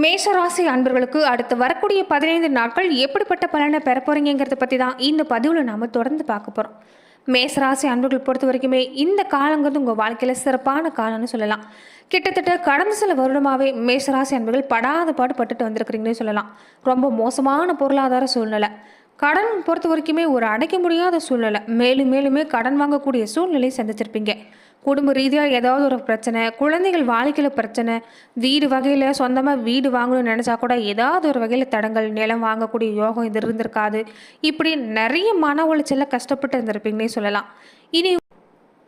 மேஷராசி அன்பர்களுக்கு அடுத்து வரக்கூடிய 15 நாட்கள் எப்படிப்பட்ட பலனை பெற போறீங்கிறத பற்றி தான் இந்த பதிவில் நாம் தொடர்ந்து பார்க்க போகிறோம். மேஷராசி அன்பர்கள் பொறுத்த வரைக்குமே இந்த காலங்கிறது உங்கள் வாழ்க்கையில் சிறப்பான காலம்னு சொல்லலாம். கிட்டத்தட்ட கடந்த சில வருடமாகவே மேஷராசி அன்பர்கள் படாத பாடு பட்டுட்டு வந்திருக்கிறீங்கன்னு சொல்லலாம். ரொம்ப மோசமான பொருளாதார சூழ்நிலை, கடன் பொறுத்த வரைக்குமே ஒரு அடைக்க முடியாத சூழ்நிலை, மேலுமே கடன் வாங்கக்கூடிய சூழ்நிலை சந்திச்சிருப்பீங்க. குடும்ப ரீதியாக ஏதாவது ஒரு பிரச்சனை, குழந்தைகள் வாழ்க்கையில் பிரச்சனை, வீடு வகையில் சொந்தமாக வீடு வாங்கணும்னு நினச்சா கூட ஏதாவது ஒரு வகையில் தடங்கள், நிலம் வாங்கக்கூடிய யோகம் இது இருந்திருக்காது. இப்படி நிறைய மன உளைச்சலில் கஷ்டப்பட்டு இருந்திருப்பீங்கன்னே சொல்லலாம். இனி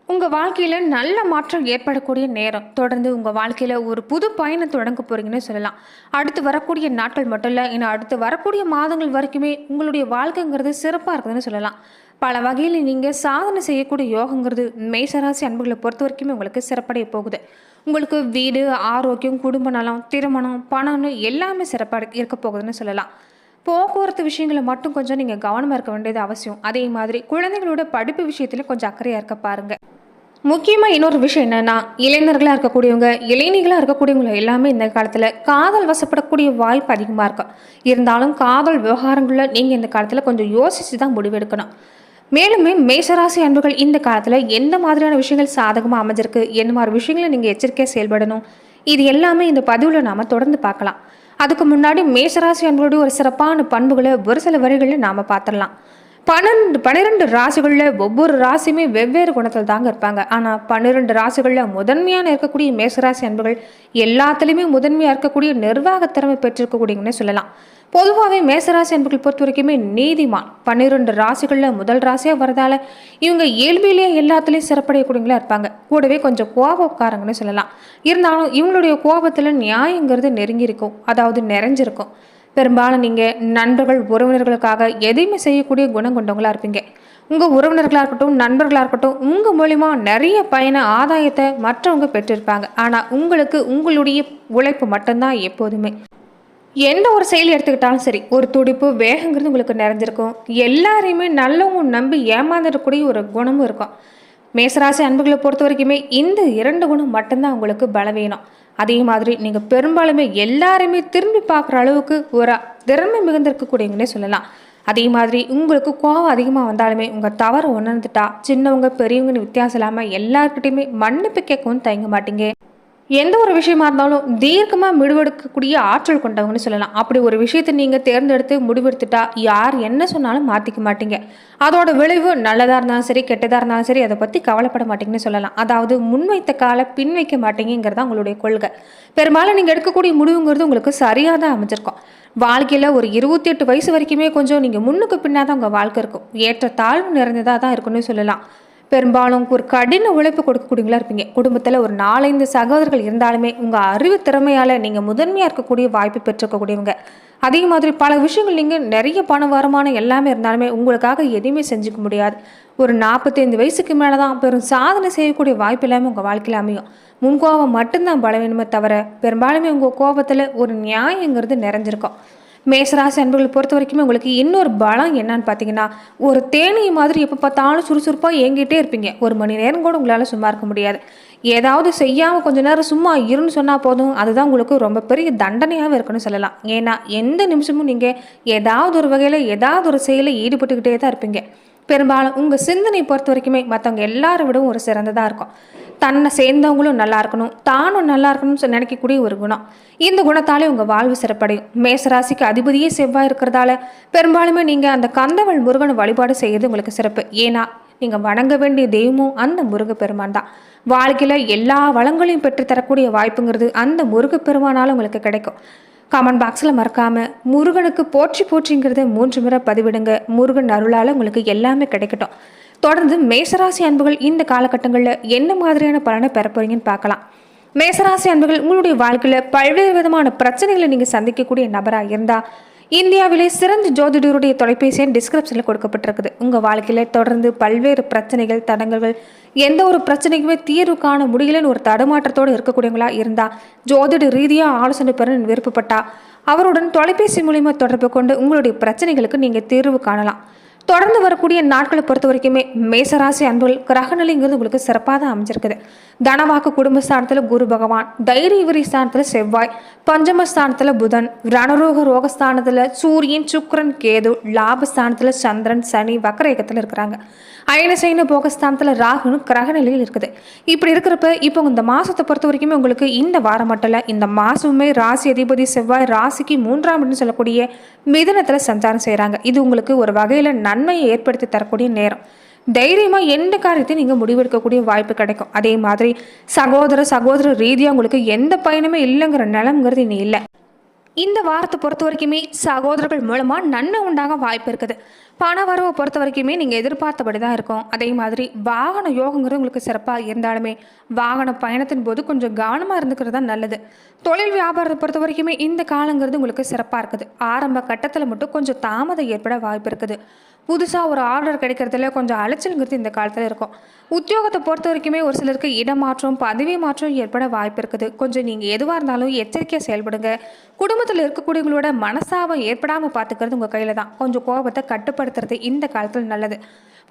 உங்கள் வாழ்க்கையில் நல்ல மாற்றம் ஏற்படக்கூடிய நேரம். தொடர்ந்து உங்கள் வாழ்க்கையில் ஒரு புது பயணம் தொடங்க போகிறீங்கன்னு சொல்லலாம். அடுத்து வரக்கூடிய நாட்கள் மட்டும் இல்லை, இன்னும் அடுத்து வரக்கூடிய மாதங்கள் வரைக்குமே உங்களுடைய வாழ்க்கைங்கிறது சிறப்பாக இருக்குதுன்னு சொல்லலாம். பல வகையில் நீங்கள் சாதனை செய்யக்கூடிய யோகங்கிறது மேஷராசி அன்புகளை பொறுத்த வரைக்குமே உங்களுக்கு சிறப்படைய போகுது. உங்களுக்கு வீடு, ஆரோக்கியம், குடும்ப நலம், திருமணம், பணம்னு எல்லாமே சிறப்பாக இருக்க போகுதுன்னு சொல்லலாம். போக்குவரத்து விஷயங்களை மட்டும் கொஞ்சம் நீங்கள் கவனமாக இருக்க வேண்டியது அவசியம். அதே மாதிரி குழந்தைகளோட படிப்பு விஷயத்தில் கொஞ்சம் அக்கறையாக இருக்க பாருங்கள். முக்கியமாக இன்னொரு விஷயம் என்னென்னா, இளைஞர்களாக இருக்கக்கூடியவங்க, இளைஞர்களாக இருக்கக்கூடியவங்க எல்லாமே இந்த காலத்தில் காதல் வசப்படக்கூடிய வாய்ப்பு அதிகமாக இருக்கும். இருந்தாலும் காதல் விவகாரங்களில் நீங்கள் இந்த காலத்தில் கொஞ்சம் யோசித்து தான் முடிவெடுக்கணும். மேலுமே மேஷராசி அன்புகள் இந்த காலத்தில் எந்த மாதிரியான விஷயங்கள் சாதகமாக அமைஞ்சிருக்கு, என்ன மாதிரி விஷயங்களை நீங்கள் எச்சரிக்கையாக செயல்படணும், இது எல்லாமே இந்த பதிவில் நாம் தொடர்ந்து பார்க்கலாம். அதுக்கு முன்னாடி மேஷராசி அன்புகளுடைய ஒரு சிறப்பான பண்புகளை ஒரு சில வரிகளில் நாம் பார்த்துடலாம். 12 ராசிகளில் ஒவ்வொரு ராசியுமே வெவ்வேறு குணத்தில் தாங்க இருப்பாங்க. ஆனால் 12 ராசிகளில் முதன்மையான இருக்கக்கூடிய மேஷராசி அன்புகள் எல்லாத்துலேயுமே முதன்மையாக இருக்கக்கூடிய நிர்வாக திறமை பெற்றிருக்கக்கூடியவங்கன்னு சொல்லலாம். பொதுவாகவே மேஷராசி அன்புகள் பொறுத்த வரைக்குமே நீதிமான். 12 ராசிகளில் முதல் ராசியாக வரதால இவங்க இயல்பிலேயே எல்லாத்துலேயும் சிறப்படையக்கூடியவங்களா இருப்பாங்க. கூடவே கொஞ்சம் கோபக்காரங்கன்னு சொல்லலாம். இருந்தாலும் இவங்களுடைய கோபத்தில் நியாயங்கிறது நெருங்கி இருக்கும், அதாவது நிறைஞ்சிருக்கும். பெரும்பாலும் நீங்கள் நண்பர்கள், உறவினர்களுக்காக எதையுமே செய்யக்கூடிய குணம் கொண்டவங்களா இருப்பீங்க. உங்கள் உறவினர்களாக இருக்கட்டும், நண்பர்களாக இருக்கட்டும், உங்கள் மூலிமா நிறைய பயண ஆதாயத்தை மற்றவங்க பெற்றிருப்பாங்க. ஆனால் உங்களுக்கு உங்களுடைய உழைப்பு மட்டும்தான் எப்போதுமே. எந்த ஒரு செயல் எடுத்துக்கிட்டாலும் சரி, ஒரு துடிப்பு, வேகங்கிறது உங்களுக்கு நிறைஞ்சிருக்கும். எல்லாரையுமே நல்லவங்க நம்பி ஏமாந்துடக்கூடிய ஒரு குணமும் இருக்கும். மேஷராசி அன்புகளை பொறுத்த வரைக்குமே இந்த 2 குணம் மட்டும்தான் உங்களுக்கு பலவீனம். அதே மாதிரி நீங்கள் பெரும்பாலுமே எல்லாருமே திரும்பி பார்க்குற அளவுக்கு ஒரு திறமை மிகுந்திருக்கக்கூடியவங்கன்னே சொல்லலாம். அதே மாதிரி உங்களுக்கு கோவம் அதிகமாக வந்தாலுமே உங்கள் தவறு உணர்ந்துட்டா சின்னவங்க பெரியவங்கன்னு வித்தியாசம் இல்லாமல் எல்லாருக்கிட்டையுமே மன்னிப்பு கேட்கவும் தயங்க மாட்டீங்க. எந்த ஒரு விஷயமா இருந்தாலும் தீர்க்கமாக முடிவெடுக்கக்கூடிய ஆற்றல் கொண்டவங்கன்னு சொல்லலாம். அப்படி ஒரு விஷயத்தை நீங்கள் தேர்ந்தெடுத்து முடிவெடுத்துட்டா யார் என்ன சொன்னாலும் மாற்றிக்க மாட்டீங்க. அதோட விளைவு நல்லதாக இருந்தாலும் சரி, கெட்டதாக இருந்தாலும் சரி, அதை பற்றி கவலைப்பட மாட்டீங்கன்னு சொல்லலாம். அதாவது முன்வைத்த காலை பின் வைக்க மாட்டீங்கிறதா உங்களுடைய கொள்கை. பெரும்பாலும் நீங்கள் எடுக்கக்கூடிய முடிவுங்கிறது உங்களுக்கு சரியாக தான் அமைஞ்சிருக்கும். வாழ்க்கையில் ஒரு 28 வயசு வரைக்குமே கொஞ்சம் நீங்கள் முன்னுக்கு பின்னாதான் உங்கள் வாழ்க்கை இருக்கும். ஏற்ற தாழ்வு நிறைந்ததாக தான் இருக்குன்னு சொல்லலாம். பெரும்பாலும் ஒரு கடின உழைப்பு கொடுக்கக்கூடியவங்களா இருப்பீங்க. குடும்பத்தில் ஒரு 4-5 சகோதரர்கள் இருந்தாலுமே உங்கள் அறிவு திறமையால் நீங்கள் முதன்மையாக இருக்கக்கூடிய வாய்ப்பு பெற்றிருக்கக்கூடியவங்க. அதே மாதிரி பல விஷயங்கள் நீங்கள் நிறைய பண வருமானம் எல்லாமே இருந்தாலுமே உங்களுக்காக எதுவுமே செஞ்சுக்க முடியாது. ஒரு 45 வயசுக்கு மேலே தான் பெரும் சாதனை செய்யக்கூடிய வாய்ப்பு எல்லாமே உங்கள் வாழ்க்கையில் அமையும். முன்கோபம் மட்டும்தான் பலவீனமே தவிர பெரும்பாலுமே உங்கள் கோபத்தில் ஒரு நியாயங்கிறது நிறைஞ்சிருக்கும். மேஷராசி அன்புகளை பொறுத்த வரைக்குமே உங்களுக்கு இன்னொரு பலம் என்னன்னு பார்த்தீங்கன்னா, ஒரு தேனீ மாதிரி எப்போ பார்த்தாலும் சுறுசுறுப்பாக இயங்கிட்டே இருப்பீங்க. 1 மணி நேரம் கூட உங்களால் சும்மா இருக்க முடியாது. ஏதாவது செய்யாமல் கொஞ்ச நேரம் சும்மா இருன்னு சொன்னால் போதும், அதுதான் உங்களுக்கு ரொம்ப பெரிய தண்டனையாகவே இருக்குன்னு சொல்லலாம். ஏன்னா எந்த நிமிஷமும் நீங்கள் ஏதாவது ஒரு வகையில் ஏதாவது ஒரு செயலில் ஈடுபட்டுக்கிட்டே தான் இருப்பீங்க. பெரும்பாலும் உங்கள் சிந்தனை பொறுத்த வரைக்குமே மற்றவங்க எல்லாரை விடவும் ஒரு சிறந்ததாக இருக்கும். தன்னை சேர்ந்தவங்களும் நல்லா இருக்கணும், தானும் நல்லா இருக்கணும்னு நினைக்கக்கூடிய ஒரு குணம். இந்த குணத்தாலே உங்கள் வாழ்வு சிறப்படையும். மேஷராசிக்கு அதிபதியே செவ்வாய் இருக்கிறதால பெரும்பாலுமே நீங்கள் அந்த கந்தவள் முருகனை வழிபாடு செய்கிறது உங்களுக்கு சிறப்பு. ஏன்னா நீங்கள் வணங்க வேண்டிய தெய்வமும் அந்த முருகப்பெருமான் தான். வாழ்க்கையில் எல்லா வளங்களையும் பெற்றுத்தரக்கூடிய வாய்ப்புங்கிறது அந்த முருகப்பெருமானால் உங்களுக்கு கிடைக்கும். கமெண்ட் பாக்ஸில் மறக்காமல் முருகனுக்கு போற்றிங்கிறத 3 முறை பதிவிடுங்க. முருகன் அருளால் உங்களுக்கு எல்லாமே கிடைக்கட்டும். தொடர்ந்து மேஷராசி அன்புகள் இந்த காலகட்டங்களில் என்ன மாதிரியான பலனை பெற போறீங்கன்னு பார்க்கலாம். மேஷராசி அன்புகள் உங்களுடைய வாழ்க்கையில் பல்வேறு விதமான பிரச்சனைகளை நீங்கள் சந்திக்கக்கூடிய நபராக இருந்தால் இந்தியாவிலே சிறந்த ஜோதிடருடைய தொலைபேசி எண் டிஸ்கிரிப்ஷனில் கொடுக்கப்பட்டிருக்குது. உங்கள் வாழ்க்கையில் தொடர்ந்து பல்வேறு பிரச்சனைகள், தடங்கல்கள், எந்த ஒரு பிரச்சனைக்குமே தீர்வு காண முடியலன்னு ஒரு தடுமாற்றத்தோடு இருக்கக்கூடியவங்களா இருந்தால் ஜோதிட ரீதியாக ஆலோசனை பெற விருப்பப்பட்டால் அவருடன் தொலைபேசி மூலிமா தொடர்பு கொண்டு உங்களுடைய பிரச்சனைகளுக்கு நீங்கள் தீர்வு காணலாம். தொடர்ந்து வரக்கூடிய நாட்களை பொறுத்த வரைக்குமே மேசராசி அன்புகள் கிரகநிலைங்கிறது உங்களுக்கு சிறப்பாக தான் அமைஞ்சிருக்குது. தனவாக்கு குடும்பஸ்தானத்தில் குரு பகவான், தைரிய விரி ஸ்தானத்தில் செவ்வாய், பஞ்சமஸ்தானத்தில் புதன், ரணரோக ரோகஸ்தானத்தில் சூரியன், சுக்கிரன், கேது, லாபஸ்தானத்தில் சந்திரன், சனி வக்கரேகத்தில் இருக்கிறாங்க. அயனசைன போகஸ்தானத்தில் ராகுன்னு கிரகநிலையில் இருக்குது. இப்படி இருக்கிறப்ப இப்போ இந்த மாதத்தை பொறுத்த வரைக்குமே உங்களுக்கு இந்த வாரம் மட்டும் இல்லை, இந்த மாதமுமே ராசி அதிபதி செவ்வாய் ராசிக்கு 3ஆம் இடம்னு சொல்லக்கூடிய மிதுனத்தில் சஞ்சாரம் செய்கிறாங்க. இது உங்களுக்கு ஒரு வகையில் நன்மையை ஏற்படுத்தி தரக்கூடிய நேரம். தைரியமாக எந்த காரியத்தையும் நீங்கள் முடிவெடுக்கக்கூடிய வாய்ப்பு கிடைக்கும். அதே மாதிரி சகோதர ரீதியாக உங்களுக்கு எந்த பயனுமே இல்லைங்கிற நிலம்ங்கிறது இன்னும் இல்லை. இந்த வாரத்தை பொறுத்த வரைக்குமே சகோதரர்கள் மூலமாக நன்மை உண்டாக வாய்ப்பு இருக்குது. பண வரவை பொறுத்த வரைக்குமே நீங்கள் எதிர்பார்த்தபடி தான் இருக்கும். அதே மாதிரி வாகன யோகங்கிறது உங்களுக்கு சிறப்பாக இருந்தாலுமே வாகன பயணத்தின் போது கொஞ்சம் கவனமாக இருந்துக்கிறது தான் நல்லது. தொழில் வியாபாரத்தை பொறுத்த வரைக்குமே இந்த காலங்கிறது உங்களுக்கு சிறப்பாக இருக்குது. ஆரம்ப கட்டத்தில் மட்டும் கொஞ்சம் தாமதம் ஏற்பட வாய்ப்பு இருக்குது. புதுசாக ஒரு ஆர்டர் கிடைக்கிறதுல கொஞ்சம் அலைச்சல்ங்கிறது இந்த காலத்தில் இருக்கும். உத்தியோகத்தை பொறுத்த வரைக்குமே ஒரு சிலருக்கு இடமாற்றம், பதவி மாற்றம் ஏற்பட வாய்ப்பு இருக்குது. கொஞ்சம் நீங்கள் எதுவாக இருந்தாலும் எச்சரிக்கையாக செயல்படுங்க. குடும்பத்தில் இருக்கக்கூடியவங்களோட மனசாபம் ஏற்படாமல் பார்த்துக்கிறது உங்கள் கையில் தான். கொஞ்சம் கோபத்தை கட்டுப்படுத்துறது இந்த காலத்தில் நல்லது.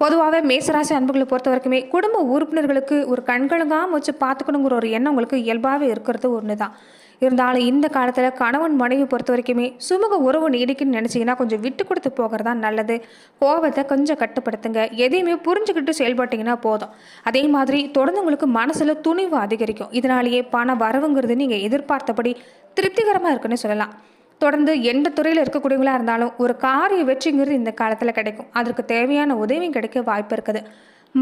பொதுவாகவே மேசராசி அன்புகளை பொறுத்த வரைக்குமே குடும்ப உறுப்பினர்களுக்கு ஒரு கண்கலங்காமல் வச்சு பார்த்துக்கணுங்கிற ஒரு எண்ணம் உங்களுக்கு இயல்பாகவே இருக்கிறது ஒன்று தான். இருந்தாலும் இந்த காலத்தில் கணவன் மனைவி பொறுத்த வரைக்குமே சுமூக உறவு நீடிக்குன்னு நினச்சிங்கன்னா கொஞ்சம் விட்டு கொடுத்து போகிறது தான் நல்லது. கோபத்தை கொஞ்சம் கட்டுப்படுத்துங்க. எதையுமே புரிஞ்சுக்கிட்டு செயல்பட்டீங்கன்னா போதும். அதே மாதிரி தொடர்ந்து உங்களுக்கு மனசில் துணிவு அதிகரிக்கும். இதனாலேயே பண வரவுங்கிறது நீங்கள் எதிர்பார்த்தபடி திருப்திகரமாக இருக்குன்னு சொல்லலாம். தொடர்ந்து எந்த துறையில் இருக்கக்கூடியவங்களாக இருந்தாலும் ஒரு காரிய வெற்றிங்கிறது இந்த காலத்தில் கிடைக்கும். அதற்கு தேவையான உதவியும் கிடைக்க வாய்ப்பு இருக்குது.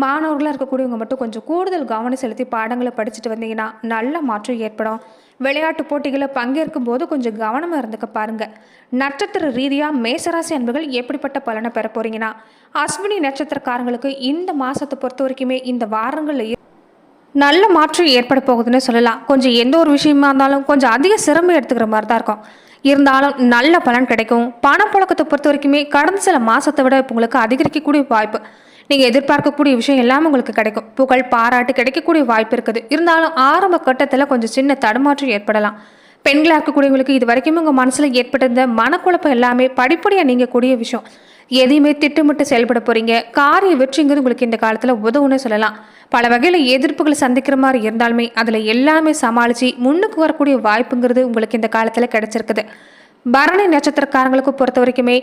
மாணவர்களாக இருக்கக்கூடியவங்க மட்டும் கொஞ்சம் கூடுதல் கவனம் செலுத்தி பாடங்களை படிச்சுட்டு வந்தீங்கன்னா நல்ல மாற்றம் ஏற்படும். விளையாட்டு போட்டிகளை பங்கேற்கும் போது கொஞ்சம் கவனமாக இருந்துக்க பாருங்கள். நட்சத்திர ரீதியாக மேசராசி அன்புகள் எப்படிப்பட்ட பலனை பெற போகிறீங்கன்னா, அஸ்வினி நட்சத்திரக்காரங்களுக்கு இந்த மாதத்தை பொறுத்த வரைக்குமே இந்த வாரங்களில் நல்ல மாற்றம் ஏற்பட போகுதுன்னு சொல்லலாம். கொஞ்சம் எந்த ஒரு விஷயமா இருந்தாலும் கொஞ்சம் அதிக சிரமம் எடுத்துக்கிற மாதிரி தான் இருக்கும். இருந்தாலும் நல்ல பலன் கிடைக்கும். பணப்புழக்கத்தை பொறுத்த வரைக்குமே கடந்த சில மாதத்தை விட இப்போ உங்களுக்கு அதிகரிக்கக்கூடிய வாய்ப்பு. நீங்கள் எதிர்பார்க்கக்கூடிய விஷயம் எல்லாமே உங்களுக்கு கிடைக்கும். புகழ் பாராட்டு கிடைக்கக்கூடிய வாய்ப்பு இருக்குது. இருந்தாலும் ஆரம்ப கட்டத்தில் கொஞ்சம் சின்ன தடுமாற்றம் ஏற்படலாம். பெண்களாக இருக்கக்கூடியவங்களுக்கு இது வரைக்கும் உங்கள் மனசில் ஏற்பட்டிருந்த மனக்குழப்பம் எல்லாமே படிப்படியாக நீங்கக்கூடிய விஷயம். எதையுமே திட்டமிட்டு செயல்பட போகிறீங்க. காரிய வெற்றிங்கிறது உங்களுக்கு இந்த காலத்தில் உதவுன்னு சொல்லலாம். பல வகையில் எதிர்ப்புகளை சந்திக்கிற மாதிரி இருந்தாலுமே அதில் எல்லாமே சமாளித்து முன்னுக்கு வரக்கூடிய வாய்ப்புங்கிறது உங்களுக்கு இந்த காலத்தில் கிடைச்சிருக்குது. பரணி நட்சத்திரக்காரங்களுக்கு பொறுத்த வரைக்குமே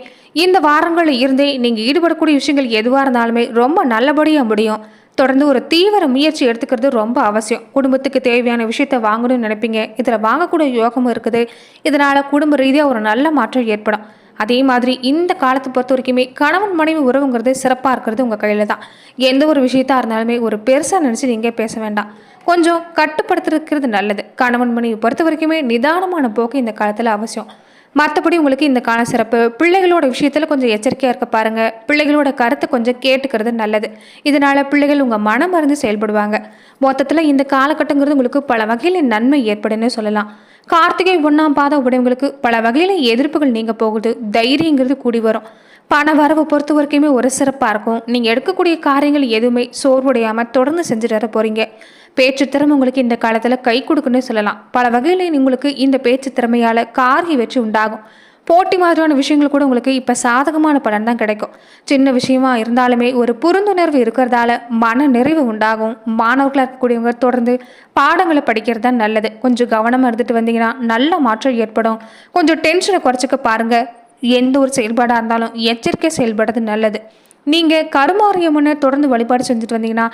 இந்த வாரங்களில் இருந்தே நீங்கள் ஈடுபடக்கூடிய விஷயங்கள் எதுவாக இருந்தாலுமே ரொம்ப நல்லபடியாக முடியும். தொடர்ந்து ஒரு தீவிர முயற்சி எடுத்துக்கிறது ரொம்ப அவசியம். குடும்பத்துக்கு தேவையான விஷயத்த வாங்கணும்னு நினைப்பீங்க. இதில் வாங்கக்கூடிய யோகமும் இருக்குது. இதனால் குடும்ப ரீதியாக ஒரு நல்ல மாற்றம் ஏற்படும். அதே மாதிரி இந்த காலத்தை பொறுத்த வரைக்குமே கணவன் மனைவி உறவுங்கிறது சிறப்பாக இருக்கிறது உங்கள் கையில் தான். எந்த ஒரு விஷயத்தாக இருந்தாலுமே ஒரு பெருசாக நினச்சி நீங்கள் பேச வேண்டாம். கொஞ்சம் கட்டுப்படுத்துறது நல்லது. கணவன் மனைவி பொறுத்த வரைக்குமே நிதானமான போக்கு இந்த காலத்தில் அவசியம். மற்றபடி உங்களுக்கு இந்த கால சிறப்பு. பிள்ளைகளோட விஷயத்தில் கொஞ்சம் எச்சரிக்கையாக இருக்க பாருங்கள். பிள்ளைகளோட கருத்தை கொஞ்சம் கேட்டுக்கிறது நல்லது. இதனால் பிள்ளைகள் உங்கள் மனம் மறந்து செயல்படுவாங்க. மொத்தத்தில் இந்த காலகட்டங்கிறது உங்களுக்கு பல வகையில் நன்மை ஏற்படுன்னு சொல்லலாம். கார்த்திகை 1ஆம் பாதம் உடையவங்களுக்கு பல வகையில் எதிர்ப்புகள் நீங்க போகுது. தைரியங்கிறது கூடி வரும். பண வரவை பொறுத்த வரைக்குமே ஒரு சிறப்பாக இருக்கும். நீங்கள் எடுக்கக்கூடிய காரியங்கள் எதுவுமே சோர்வுடையாமல் தொடர்ந்து செஞ்சுட்டு வர போகிறீங்க. பேச்சு திறமை உங்களுக்கு இந்த காலத்தில் கை கொடுக்குன்னு சொல்லலாம். பல வகையில் உங்களுக்கு இந்த பேச்சு திறமையால் காரிய வெற்றி உண்டாகும். போட்டி மாதிரியான விஷயங்கள் கூட உங்களுக்கு இப்போ சாதகமான பலன் தான் கிடைக்கும். சின்ன விஷயமா இருந்தாலுமே ஒரு புரிந்துணர்வு இருக்கிறதால மன நிறைவு உண்டாகும். மாணவர்களாக இருக்கக்கூடியவங்க தொடர்ந்து பாடங்களை படிக்கிறது தான் நல்லது. கொஞ்சம் கவனமாக இருந்துட்டு வந்தீங்கன்னா நல்ல மாற்றம் ஏற்படும். கொஞ்சம் டென்ஷனை குறைச்சிக்க பாருங்கள். எந்த ஒரு செயல்பாடாக இருந்தாலும் எச்சரிக்கை செயல்படுறது நல்லது. நீங்கள் கருமாரியம்மனை தொடர்ந்து வழிபாடு செஞ்சுட்டு வந்தீங்கன்னா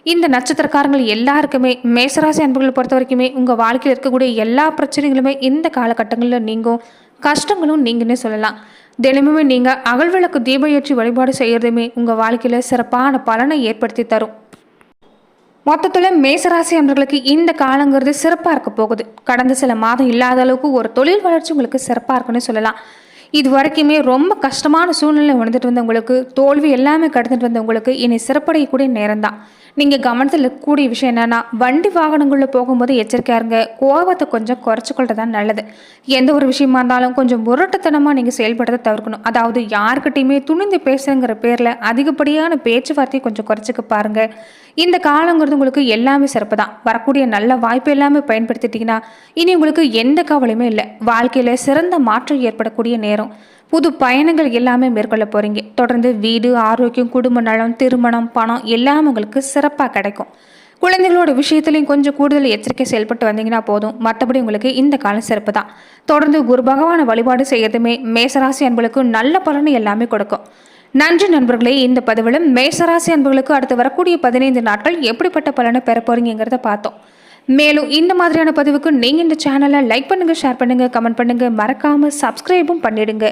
இந்த நட்சத்திரக்காரங்கள் எல்லாருக்குமே மேசராசி அன்புகளை பொறுத்த வரைக்குமே உங்கள் வாழ்க்கையில் இருக்கக்கூடிய எல்லா பிரச்சனைகளுமே இந்த காலகட்டங்களில் நீங்கும். கஷ்டங்களும் நீங்கன்னே சொல்லலாம். தினமுமே நீங்கள் அகல்விளக்கு தீப ஏற்றி வழிபாடு செய்கிறதுமே உங்கள் வாழ்க்கையில் சிறப்பான பலனை ஏற்படுத்தி தரும். மொத்தத்தில் மேசராசி அன்பர்களுக்கு இந்த காலங்கிறது சிறப்பாக இருக்க போகுது. கடந்த சில மாதம் இல்லாத அளவுக்கு ஒரு தொழில் வளர்ச்சி உங்களுக்கு சிறப்பாக இருக்குன்னு சொல்லலாம். இது வரைக்குமே ரொம்ப கஷ்டமான சூழ்நிலை உணர்ந்துட்டு வந்தவங்களுக்கு, தோல்வி எல்லாமே கடந்துட்டு வந்தவங்களுக்கு இனி சிறப்படையக்கூடிய நேரம் தான். நீங்கள் கவனத்தில் இருக்கக்கூடிய விஷயம் என்னென்னா, வண்டி வாகனங்களில் போகும்போது எச்சரிக்கையாக இருங்க. கோபத்தை கொஞ்சம் குறைச்சிக்கொள்றது தான் நல்லது. எந்த ஒரு விஷயமா இருந்தாலும் கொஞ்சம் முரட்டுத்தனமாக நீங்கள் செயல்படுறதை தவிர்க்கணும். அதாவது யாருக்கிட்டையுமே துணிந்து பேசுங்கிற பேரில் அதிகப்படியான பேச்சுவார்த்தையை கொஞ்சம் குறைச்சிக்க பாருங்கள். இந்த காலங்கிறது உங்களுக்கு எல்லாமே சிறப்பு தான். வரக்கூடிய நல்ல வாய்ப்பு எல்லாமே பயன்படுத்திட்டிங்கன்னா இனி உங்களுக்கு எந்த கவலையுமே இல்லை. வாழ்க்கையில் சிறந்த மாற்றம் ஏற்படக்கூடிய நேரம். புது பயணங்கள் எல்லாமே மேற்கொள்ள போகிறீங்க. தொடர்ந்து வீடு, ஆரோக்கியம், குடும்ப நலம், திருமணம், பணம் எல்லாம் உங்களுக்கு சிறப்பாக கிடைக்கும். குழந்தைகளோட விஷயத்துலையும் கொஞ்சம் கூடுதல் எச்சரிக்கை செயல்பட்டு வந்தீங்கன்னா போதும். மற்றபடி உங்களுக்கு இந்த காலம் சிறப்பு தான். தொடர்ந்து குரு பகவானை வழிபாடு செய்யறதுமே மேசராசி அன்பர்களுக்கு நல்ல பலனை எல்லாமே கொடுக்கும். நன்றி நண்பர்களே. இந்த பதிவில் மேசராசி அன்பர்களுக்கு அடுத்து வரக்கூடிய 15 நாட்கள் எப்படிப்பட்ட பலனை பெற போறீங்கிறத பார்த்தோம். மேலும் இந்த மாதிரியான பதிவுக்கு நீங்கள் இந்த சேனலை லைக் பண்ணுங்கள், ஷேர் பண்ணுங்கள், கமெண்ட் பண்ணுங்கள், மறக்காமல் சப்ஸ்கிரைபும் பண்ணிடுங்க.